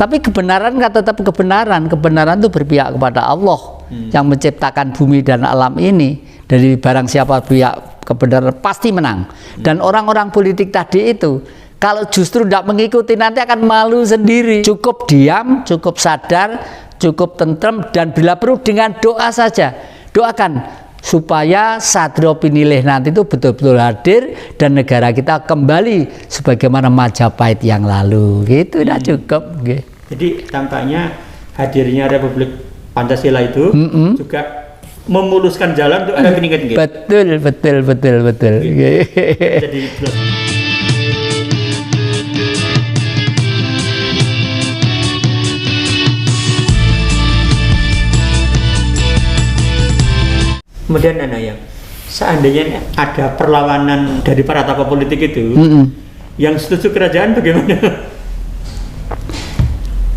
Tapi kebenaran kan tetap kebenaran. Kebenaran itu berpihak kepada Allah yang menciptakan bumi dan alam ini. Dari barang siapa pihak kebenaran pasti menang. Dan orang-orang politik tadi itu kalau justru tidak mengikuti nanti akan malu sendiri. Cukup diam, cukup sadar, cukup tentrem, dan bila perlu dengan doa saja. Doakan supaya Satrio Pinilih nanti itu betul-betul hadir dan negara kita kembali sebagaimana Majapahit yang lalu. Gitu udah cukup. Jadi tampaknya hadirnya Republik Pancasila itu juga memuluskan jalan untuk ada peningkatan. Betul. Jadi kemudian yang seandainya ada perlawanan dari para tokoh politik itu, yang setuju kerajaan bagaimana?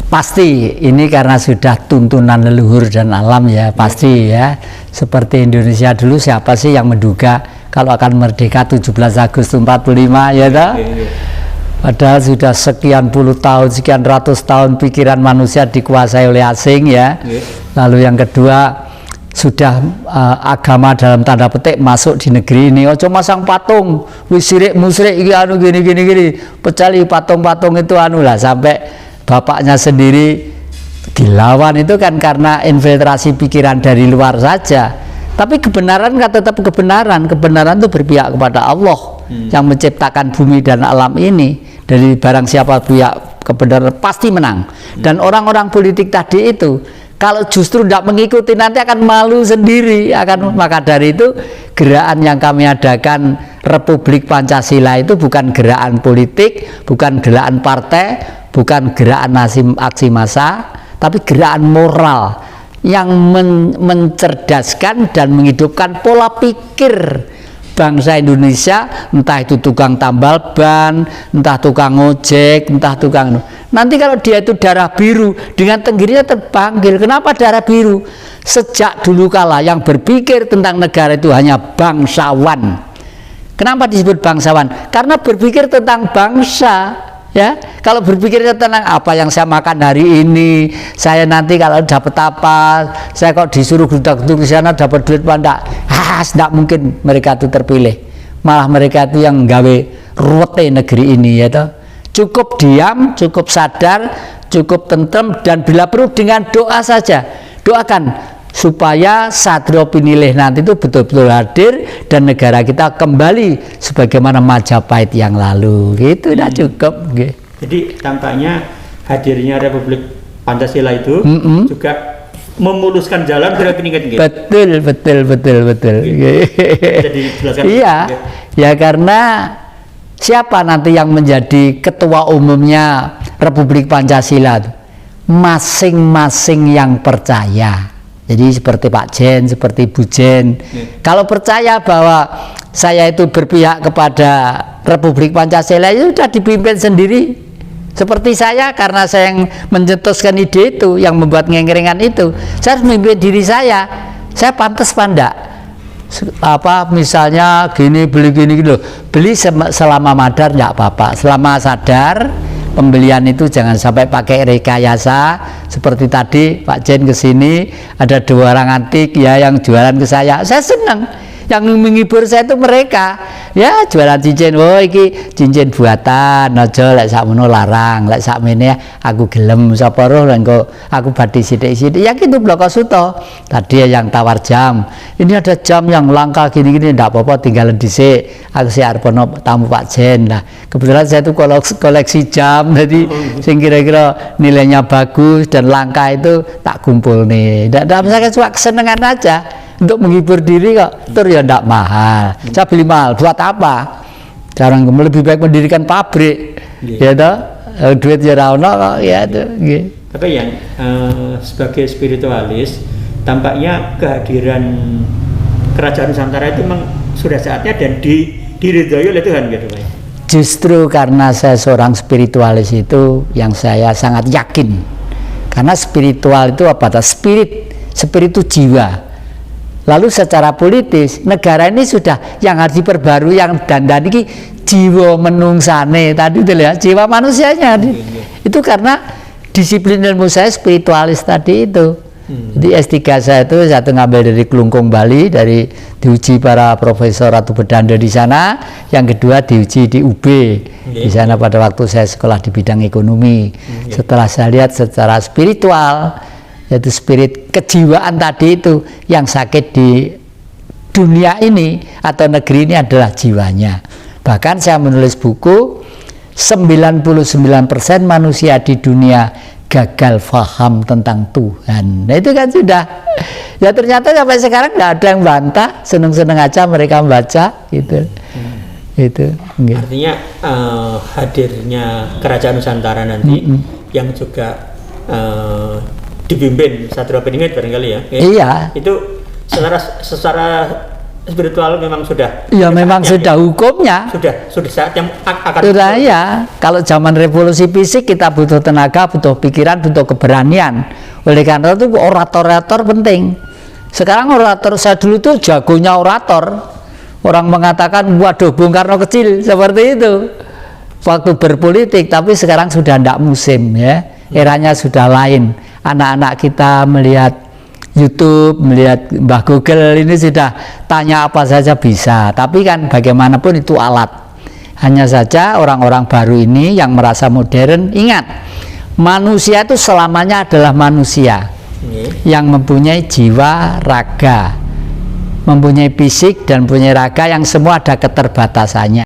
Pasti ini karena sudah tuntunan leluhur dan alam ya, pasti ya. Seperti Indonesia dulu, siapa sih yang menduga kalau akan merdeka 17 Agustus 45 ya toh? Padahal sudah sekian puluh tahun, sekian ratus tahun pikiran manusia dikuasai oleh asing ya. Lalu yang kedua, sudah agama dalam tanda petik masuk di negeri ini. Ojo masang patung wis sirik musrik iki anu gini pecali patung-patung itu anu lah, sampai bapaknya sendiri dilawan itu kan karena infiltrasi pikiran dari luar saja. Tapi kebenaran kan tetap kebenaran. Kebenaran itu berpihak kepada Allah yang menciptakan bumi dan alam ini. Dari barang siapa pihak kebenaran pasti menang. Dan orang-orang politik tadi itu kalau justru tidak mengikuti nanti akan malu sendiri. Maka dari itu gerakan yang kami adakan Republik Pancasila itu bukan gerakan politik, bukan gerakan partai, bukan gerakan aksi massa, tapi gerakan moral yang mencerdaskan dan menghidupkan pola pikir bangsa Indonesia, entah itu tukang tambal ban, entah tukang ojek, entah tukang nanti kalau dia itu darah biru dengan tenggirinya terpanggil. Kenapa darah biru? Sejak dulu kala yang berpikir tentang negara itu hanya bangsawan. Kenapa disebut bangsawan? Karena berpikir tentang bangsa ya. Kalau berpikir tentang apa yang saya makan hari ini, saya nanti kalau dapat apa, saya kok disuruh duduk di sana dapat duit apa enggak? Tidak mungkin mereka itu terpilih. Malah mereka itu yang gawe ruwete negeri ini ya toh. Cukup diam, cukup sadar, cukup tentrem, dan bila perlu dengan doa saja. Doakan supaya Satrio Pinilih nanti itu betul-betul hadir dan negara kita kembali sebagaimana Majapahit yang lalu. Gitu udah cukup. Jadi tampaknya hadirnya Republik Pancasila itu juga memuluskan jalan untuk peningkatan. Betul. Jadi jelaskan. Iya, ya karena siapa nanti yang menjadi ketua umumnya Republik Pancasila? Masing-masing yang percaya. Jadi seperti Pak Jen, seperti Bu Jen. Kalau percaya bahwa saya itu berpihak kepada Republik Pancasila, itu sudah dipimpin sendiri. Seperti saya, karena saya yang mencetuskan ide itu, yang membuat ngengkeringan itu, saya harus memimpin diri saya pantas apa enggak? Apa misalnya gini, beli gini gitu, beli selama madar enggak apa-apa, selama sadar. Pembelian itu jangan sampai pakai rekayasa. Seperti tadi Pak Jen kesini, ada 2 orang antik ya yang jualan ke saya senang. Yang menghibur saya itu mereka ya, jualan cincin. Oh iki cincin buatan, aja lek sakmono larang, lek sakmene aku gelem sapa roh engko aku badhe sithik-sithik ya gitu. Bloko Suto tadi yang tawar jam, ini ada jam yang langka gini-gini, ndak apa-apa tinggal dhisik, aku sih arep ono tamu Pak Jen. Nah kebetulan saya itu koleksi jam, jadi sing kira-kira nilainya bagus dan langka itu tak kumpul nih. Ndak misalkan cuma kesenengan aja untuk menghibur diri kok. Tur ya ndak mahal. Saya beli mahal buat apa? Sekarang lebih baik mendirikan pabrik. Ya toh, duit ya ra ono kok ya tuh. Tapi yang sebagai spiritualis, tampaknya kehadiran Kerajaan Nusantara itu memang sudah saatnya dan diridhoi oleh Tuhan gitu Pak. Justru karena saya seorang spiritualis itu yang saya sangat yakin. Karena spiritual itu apa? Spirit itu jiwa. Lalu secara politis negara ini sudah yang harus diperbarui, yang dandan ini jiwa menungsane tadi itu ya, jiwa manusianya itu karena disiplin ilmu saya spiritualis tadi itu. Jadi S3 saya itu satu ngambil dari Klungkung Bali, dari diuji para profesor Ratu Bedanda di sana, yang kedua diuji di UB di sana pada waktu saya sekolah di bidang ekonomi. Setelah saya lihat secara spiritual, yaitu spirit kejiwaan tadi itu yang sakit di dunia ini atau negeri ini adalah jiwanya. Bahkan saya menulis buku 99% manusia di dunia gagal paham tentang Tuhan. Nah itu kan sudah, ya ternyata sampai sekarang nggak ada yang bantah, seneng-seneng aja mereka membaca gitu. Itu artinya hadirnya Kerajaan Nusantara nanti yang juga dipimpin Satrio Piningit barangkali ya. Iya. Itu secara spiritual memang sudah. Ya memang sudah hukumnya. Sudah saatnya akan. Sudah ya. Kalau zaman revolusi fisik kita butuh tenaga, butuh pikiran, butuh keberanian. Oleh karena itu orator-orator penting. Sekarang orator saya dulu tuh jagonya orator. Orang mengatakan waduh Bung Karno kecil seperti itu. Waktu berpolitik, tapi sekarang sudah tidak musim ya. Eranya sudah lain. Anak-anak kita melihat YouTube, melihat Mbah Google ini sudah tanya apa saja bisa. Tapi kan bagaimanapun itu alat. Hanya saja orang-orang baru ini yang merasa modern, ingat, manusia itu selamanya adalah manusia yang mempunyai jiwa, raga, mempunyai fisik dan punya raga yang semua ada keterbatasannya.